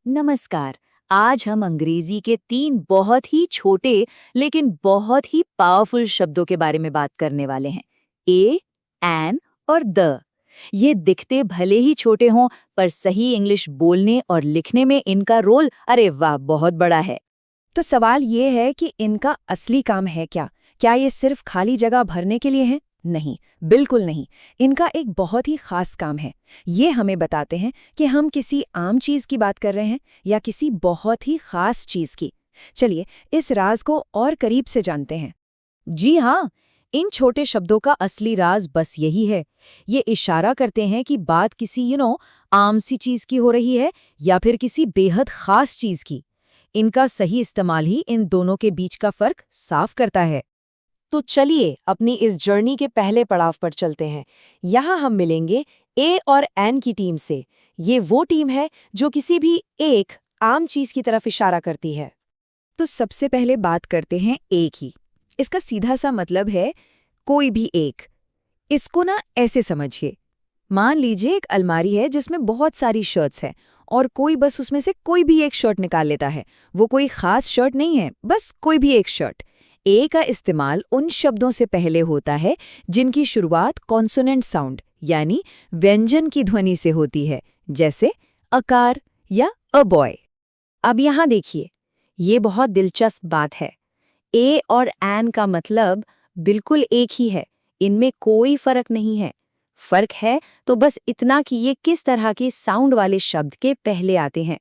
नमस्कार। आज हम अंग्रेजी के 3 बहुत ही छोटे लेकिन बहुत ही पावरफुल शब्दों के बारे में बात करने वाले हैं। ए, एन और द। ये दिखते भले ही छोटे हों, पर सही इंग्लिश बोलने और लिखने में इनका रोल अरे वाह बहुत बड़ा है। तो सवाल ये है कि इनका असली काम है क्या? क्या ये सिर्फ खाली जगह भरने के लिए है? नहीं, बिल्कुल नहीं। इनका एक बहुत ही खास काम है। ये हमें बताते हैं कि हम किसी आम चीज की बात कर रहे हैं या किसी बहुत ही खास चीज की। चलिए इस राज को और करीब से जानते हैं। जी हाँ, इन छोटे शब्दों का असली राज बस यही है। ये इशारा करते हैं कि बात किसी आम सी चीज की हो रही है या फिर किसी बेहद खास चीज की। इनका सही इस्तेमाल ही इन दोनों के बीच का फर्क साफ करता है। तो चलिए अपनी इस जर्नी के पहले पड़ाव पर चलते हैं। यहाँ हम मिलेंगे ए और एन की टीम से। ये वो टीम है जो किसी भी एक आम चीज की तरफ इशारा करती है। तो सबसे पहले बात करते हैं एक ही। इसका सीधा सा मतलब है कोई भी एक। इसको ना ऐसे समझिए, मान लीजिए एक अलमारी है जिसमें बहुत सारी शर्ट्स हैं और कोई बस उसमें से कोई भी एक शर्ट निकाल लेता है। वो कोई खास शर्ट नहीं है, बस कोई भी एक शर्ट। ए का इस्तेमाल उन शब्दों से पहले होता है जिनकी शुरुआत कॉन्सोनेंट साउंड यानी व्यंजन की ध्वनि से होती है, जैसे अ कार या अ बॉय। अब यहाँ देखिए, ये बहुत दिलचस्प बात है। ए और एन का मतलब बिल्कुल एक ही है, इनमें कोई फर्क नहीं है। फर्क है तो बस इतना कि ये किस तरह के साउंड वाले शब्द के पहले आते हैं।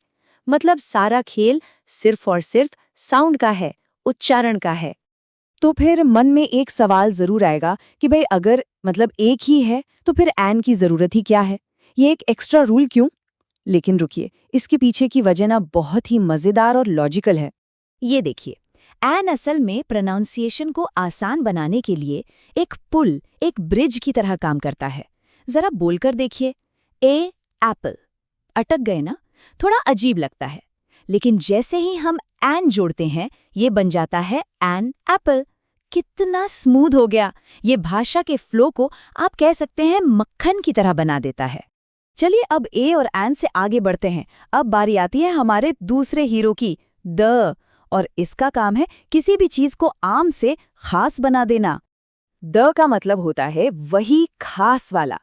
मतलब सारा खेल सिर्फ और सिर्फ साउंड का है, उच्चारण का है। तो फिर मन में एक सवाल जरूर आएगा कि भाई अगर मतलब एक ही है तो फिर एन की जरूरत ही क्या है? ये एक एक्स्ट्रा रूल क्यों? लेकिन रुकिए, इसके पीछे की वजह ना बहुत ही मजेदार और लॉजिकल है। ये देखिए, एन असल में प्रोनाउंसिएशन को आसान बनाने के लिए एक पुल, एक ब्रिज की तरह काम करता है। जरा बोलकर देखिए, ए एप्पल। अटक गए ना? थोड़ा अजीब लगता है, लेकिन जैसे ही हम एन जोड़ते हैं ये बन जाता है एन एप्पल। कितना स्मूथ हो गया! ये भाषा के फ्लो को आप कह सकते हैं मक्खन की तरह बना देता है। चलिए अब ए और एन से आगे बढ़ते हैं। अब बारी आती है हमारे दूसरे हीरो की, द। और इसका काम है किसी भी चीज को आम से खास बना देना। द का मतलब होता है वही खास वाला।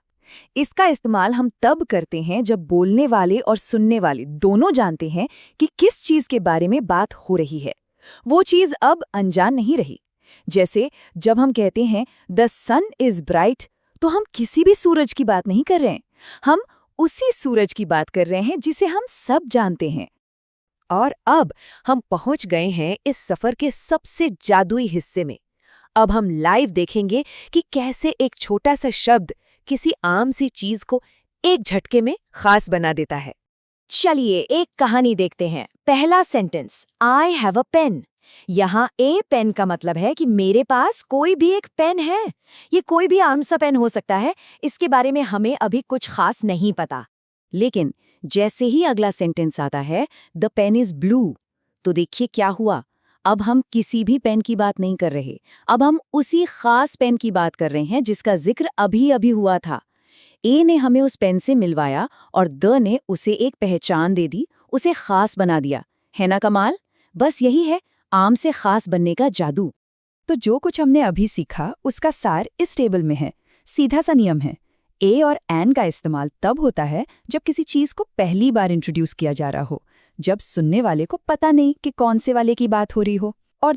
इसका इस्तेमाल हम तब करते हैं जब बोलने वाले और सुनने वाले दोनों जानते हैं कि किस चीज के बारे में बात हो रही है। वो चीज अब अनजान नहीं रही। जैसे जब हम कहते हैं द सन इज ब्राइट, तो हम किसी भी सूरज की बात नहीं कर रहे हैं, हम उसी सूरज की बात कर रहे हैं जिसे हम सब जानते हैं। और अब हम पहुंच गए हैं इस सफर के सबसे जादुई हिस्से में। अब हम लाइव देखेंगे कि कैसे एक छोटा सा शब्द किसी आम सी चीज को एक झटके में खास बना देता है। चलिए एक कहानी देखते हैं। पहला sentence, I have a pen. यहाँ ए पेन का मतलब है कि मेरे पास कोई भी एक पेन है। ये कोई भी आम सा पेन हो सकता है, इसके बारे में हमें अभी कुछ खास नहीं पता। लेकिन जैसे ही अगला सेंटेंस आता है, द पेन इज ब्लू, तो देखिए क्या हुआ। अब हम किसी भी पेन की बात नहीं कर रहे, अब हम उसी खास पेन की बात कर रहे हैं जिसका जिक्र अभी अभी हुआ था। ए ने हमें उस पेन से मिलवाया और द ने उसे एक पहचान दे दी, उसे खास बना दिया। है ना कमाल? बस यही है आम से खास बनने का जादू। तो जो कुछ हमने अभी सीखा उसका सार इस टेबल में है। सीधा सा नियम है, ए और एन का इस्तेमाल तब होता है जब किसी चीज को पहली बार इंट्रोड्यूस किया जा रहा हो, जब सुनने वाले को पता नहीं कि कौन से वाले की बात हो रही हो। और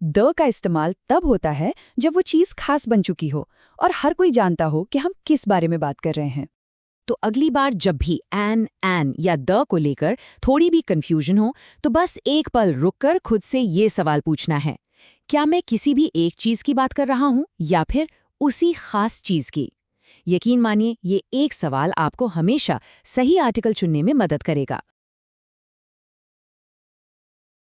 द का इस्तेमाल तब होता है जब वो चीज खास बन चुकी हो और हर कोई जानता हो कि हम किस बारे में बात कर रहे हैं। तो अगली बार जब भी एन या द को लेकर थोड़ी भी कंफ्यूजन हो, तो बस एक पल रुककर खुद से ये सवाल पूछना है, क्या मैं किसी भी एक चीज की बात कर रहा हूं या फिर उसी खास चीज की? यकीन मानिए ये एक सवाल आपको हमेशा सही आर्टिकल चुनने में मदद करेगा।